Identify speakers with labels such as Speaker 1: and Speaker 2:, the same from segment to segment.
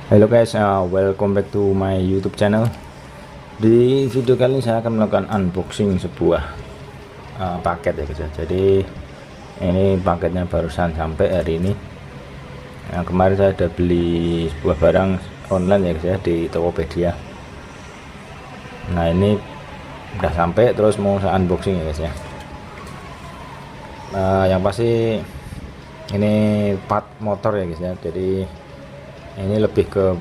Speaker 1: Halo guys, welcome back to my YouTube channel. Di video kali ini saya akan melakukan unboxing sebuah paket ya guys ya. Jadi ini paketnya barusan sampai hari ini. Kemarin saya ada beli sebuah barang online ya guys ya di Tokopedia. Nah ini udah sampai, terus mau saya unboxing ya guys ya. Yang pasti ini part motor ya guys ya. Jadi ini lebih ke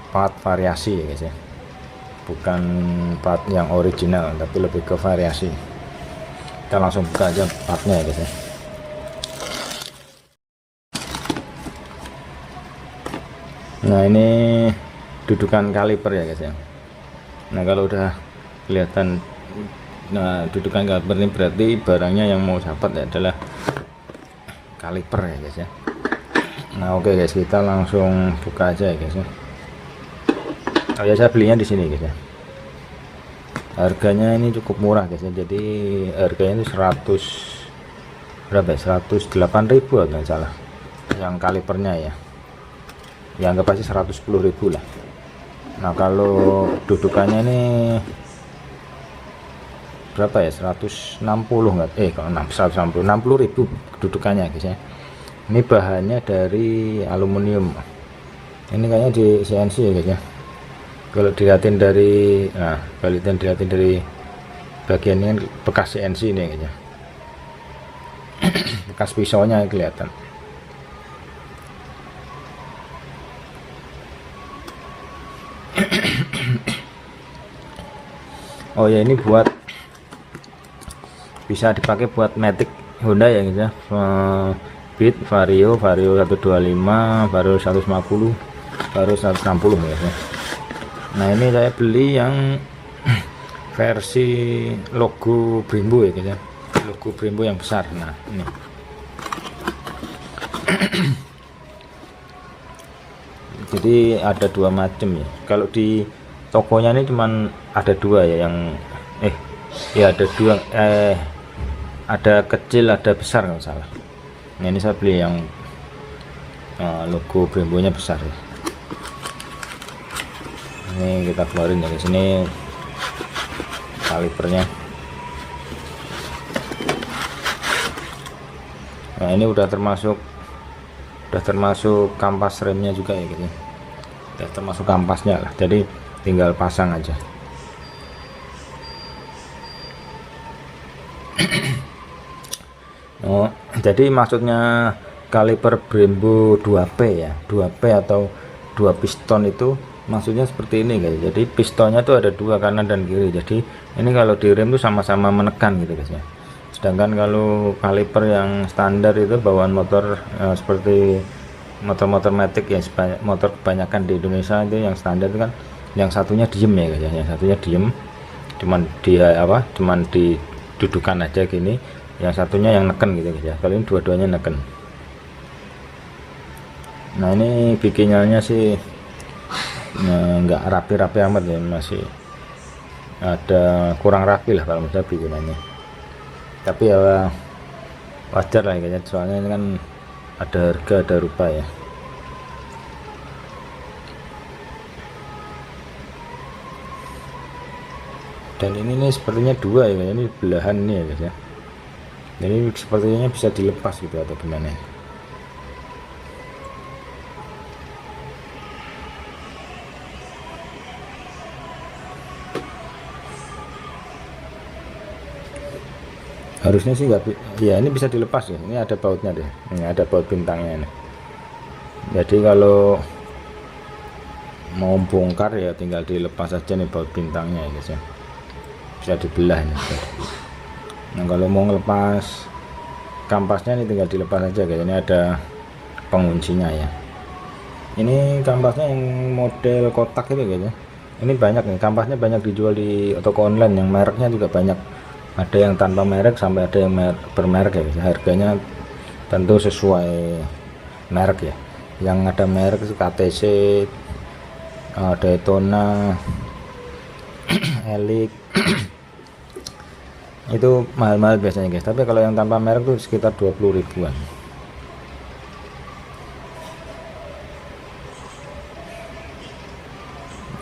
Speaker 1: part variasi ya guys ya, bukan part yang original tapi lebih ke variasi. Kita langsung buka aja partnya ya guys ya. Nah ini dudukan kaliper ya guys ya. Nah kalau udah kelihatan, nah dudukan kaliper ini berarti barangnya yang mau dapat adalah kaliper ya guys ya. Nah oke guys, kita langsung buka aja ya guys ya. Oh ya, saya belinya di sini guys ya. Harganya ini cukup murah guys ya. Jadi harganya itu 100 berapa ya? 108.000 atau nggak salah. Yang kalipernya ya. Ya anggap aja 110.000 lah. Nah kalau dudukannya ini berapa ya? 160 enggak? Kalau 160 60.000 dudukannya guys ya. Ini bahannya dari aluminium. Ini kayaknya di CNC ya guys ya. Kalau dilihatin dari, nah kalau dilihatin dari bagian ini bekas CNC ini guys ya. Bekas pisaunya kelihatan. Oh ya, ini buat bisa dipakai buat Matic Honda ya guys ya. Beat, Vario 125, Vario 150, Vario 160 ya. Nah ini saya beli yang versi logo Brembo ya guys ya, logo Brembo yang besar. Nah ini jadi ada dua macam ya. Kalau di tokonya ini cuman ada dua ya, yang ya ada dua, ada kecil ada besar kalau salah. Nah ini saya beli yang logo Brembo nya besar ya. Ini kita keluarin dari sini kalipernya. Nah ini udah termasuk kampas remnya juga ya gitu. Udah termasuk kampasnya lah, jadi tinggal pasang aja. Oh, jadi maksudnya kaliper Brembo 2P ya, 2P atau 2 piston itu maksudnya seperti ini guys. Jadi pistonnya tuh ada dua, kanan dan kiri. Jadi ini kalau di rem tuh sama-sama menekan gitu guys ya. Sedangkan kalau kaliper yang standar itu bawaan motor seperti motor-motor Matic ya, motor kebanyakan di Indonesia itu yang standar itu kan yang satunya diem ya guys ya. Yang satunya diem, cuman didudukan aja gini, yang satunya yang neken gitu guys ya. Kalau ini dua-duanya neken. Nah ini bikinannya sih nggak rapi-rapi amat ya, masih ada kurang rapi lah kalau misalnya bikinannya. Tapi ya wajar lah kayaknya, soalnya ini kan ada harga ada rupa ya. Dan ini nih sepertinya dua ya, ini belahan nih ya guys ya. Jadi sepertinya bisa dilepas gitu atau gimana. Harusnya sih nggak, ya ini bisa dilepas ya. Ini ada bautnya deh, ini ada baut bintangnya ini. Jadi kalau mau bongkar ya tinggal dilepas aja nih baut bintangnya ya guys ya. Bisa dibelah ini. Nah kalau mau ngelepas kampasnya ini tinggal dilepas aja guys. Ini ada penguncinya ya. Ini kampasnya yang model kotak itu guys ya. Ini banyak nih kampasnya, banyak dijual di toko online, yang mereknya juga banyak. Ada yang tanpa merek sampai ada yang bermerek ya guys. Harganya tentu sesuai merek ya. Yang ada merek itu KTC, Daytona, Elik itu mahal-mahal biasanya guys. Tapi kalau yang tanpa merek tuh sekitar 20 ribuan.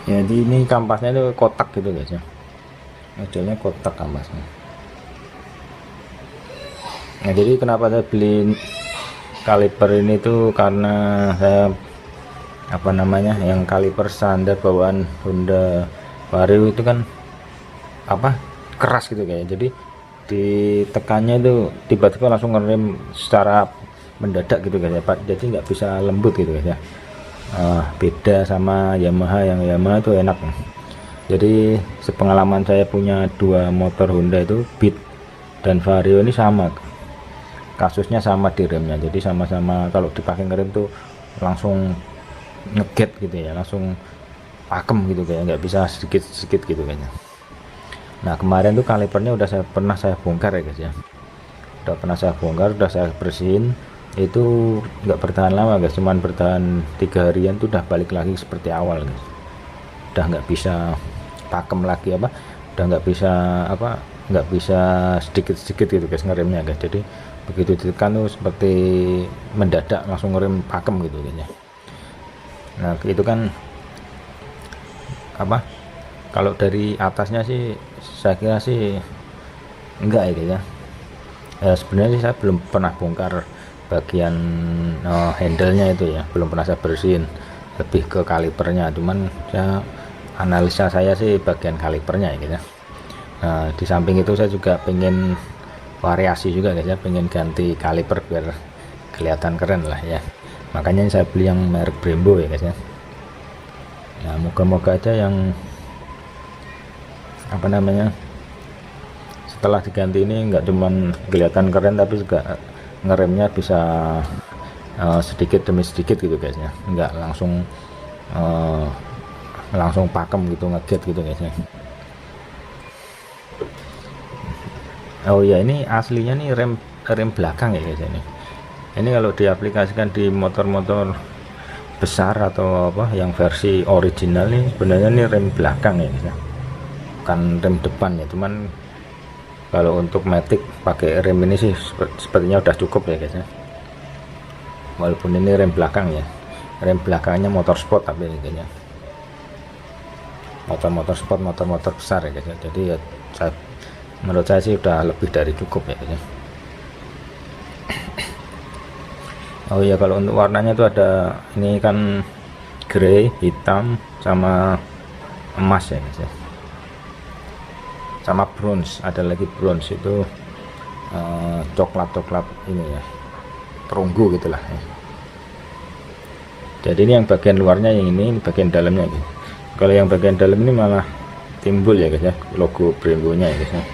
Speaker 1: Jadi ini kampasnya itu kotak gitu guys ya, modelnya kotak kampasnya. Nah jadi kenapa saya beli kaliper ini tuh karena saya apa namanya, yang kaliper standar bawaan Honda Vario itu kan apa, keras gitu kayak, jadi ditekannya itu tiba-tiba langsung ngerem secara mendadak gitu guys ya Pak, jadi nggak bisa lembut gitu guys ya. Beda sama Yamaha, yang Yamaha itu enak. Jadi sepengalaman saya punya dua motor Honda itu Beat dan Vario ini sama kasusnya, sama di remnya, jadi sama-sama kalau dipakai ngerem tuh langsung ngeget gitu ya, langsung pakem gitu kayak, nggak bisa sedikit-sedikit gitu kayaknya. Nah kemarin tuh kalipernya udah pernah saya bongkar ya guys ya, udah pernah saya bongkar, udah saya bersihin, itu nggak bertahan lama guys, cuman bertahan 3 harian tuh udah balik lagi seperti awal guys, udah nggak bisa pakem lagi, apa udah nggak bisa apa, nggak bisa sedikit-sedikit gitu guys ngeremnya guys, jadi begitu ditekan tuh seperti mendadak langsung ngerem pakem gitu kayaknya. Nah itu kan apa, kalau dari atasnya sih saya kira sih enggak ya guys ya. Sebenarnya sih saya belum pernah bongkar bagian handle-nya itu ya, belum pernah saya bersihin, lebih ke kalipernya, cuman saya analisa saya sih bagian kalipernya ya guys ya. Nah di samping itu saya juga pengen variasi juga guys ya, pengen ganti kaliper biar kelihatan keren lah ya, makanya saya beli yang merek Brembo ya guys ya. Nah moga-moga aja yang apa namanya, setelah diganti ini nggak cuman kelihatan keren tapi juga ngeremnya bisa sedikit demi sedikit gitu guys ya, nggak langsung langsung pakem gitu, ngeget gitu guys ya. Oh ya ini aslinya nih rem belakang ya guys ini kalau diaplikasikan di motor-motor besar atau apa yang versi original nih, sebenarnya ini rem belakang ya guys ya, bukan rem depan ya, cuman kalau untuk Matic pakai rem ini sih sepertinya udah cukup ya guys ya, walaupun ini rem belakang ya, rem belakangnya motor sport tapi ini kayaknya motor-motor sport, motor-motor besar ya guys ya, jadi ya menurut saya sih udah lebih dari cukup ya guys. Oh iya kalau untuk warnanya tuh ada, ini kan grey, hitam, sama emas ya guys ya, sama bronze, ada lagi bronze itu coklat ini ya, perunggu gitulah ya. Jadi ini yang bagian luarnya, yang ini bagian dalamnya gitu. Kalau yang bagian dalam ini malah timbul ya guys ya, logo Brembo nya ya guys ya.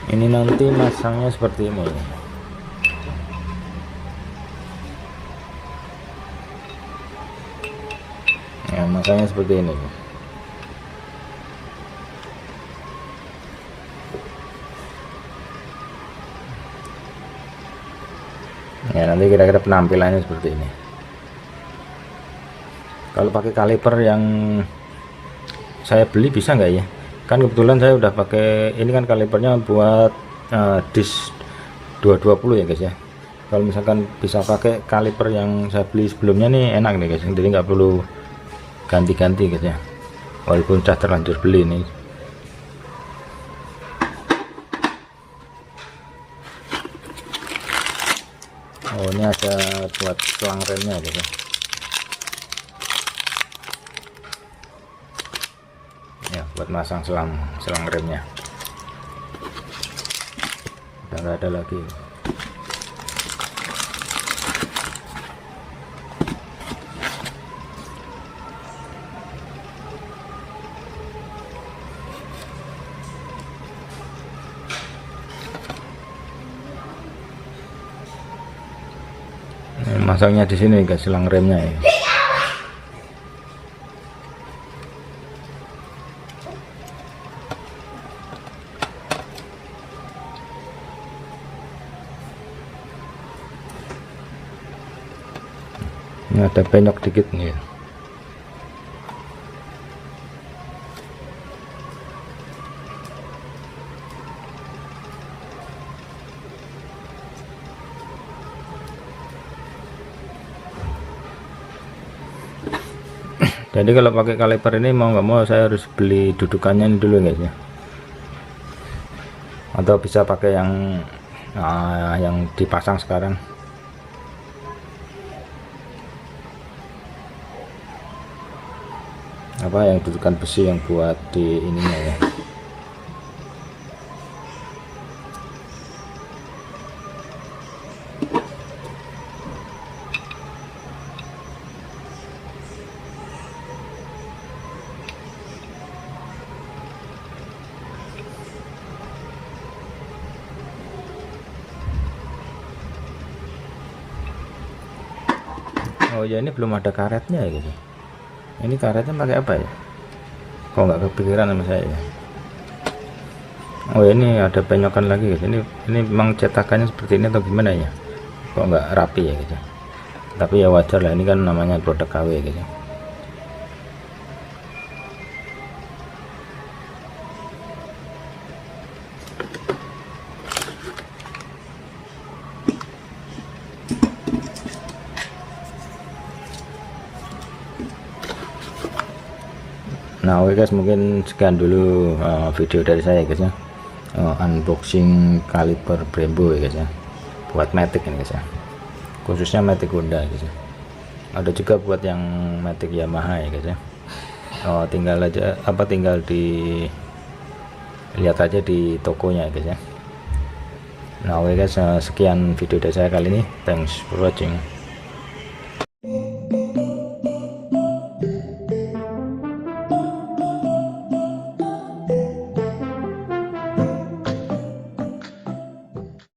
Speaker 1: Ini nanti masangnya seperti ini ya, masangnya seperti ini ya, nanti kira-kira penampilannya seperti ini. Kalau pakai kaliper yang saya beli bisa nggak ya, kan kebetulan saya udah pakai ini kan kalipernya buat disc 220 ya guys ya. Kalau misalkan bisa pakai kaliper yang saya beli sebelumnya nih enak nih guys, jadi nggak perlu ganti-ganti guys ya, walaupun sudah terlanjur beli nih. Oh ini ada buat selang remnya guys ya. Ya buat masang selang remnya, udah nggak ada lagi. Masangnya di sini guys, selang remnya ya. Ini ada penyok dikit nih. Jadi kalau pakai kaliper ini mau nggak mau saya harus beli dudukannya ini dulu guys ya, atau bisa pakai yang dipasang sekarang, apa yang dudukan besi yang buat di ininya ya. Oh ya, ini belum ada karetnya ya gitu. Ini karetnya pakai apa ya? Kok nggak kepikiran sama saya ya. Oh ya, ini ada penyokan lagi gitu. Ini memang cetakannya seperti ini atau gimana ya? Kok nggak rapi ya gitu. Tapi ya wajar lah, ini kan namanya produk KW gitu. Nah oke guys, mungkin sekian dulu video dari saya guys ya, unboxing kaliper Brembo ya guys ya, buat matic ini guys ya, khususnya matic Honda guys ya. Ada juga buat yang matic Yamaha ya guys ya. Tinggal lihat aja di tokonya ya guys ya. Nah oke guys, sekian video dari saya kali ini, thanks for watching.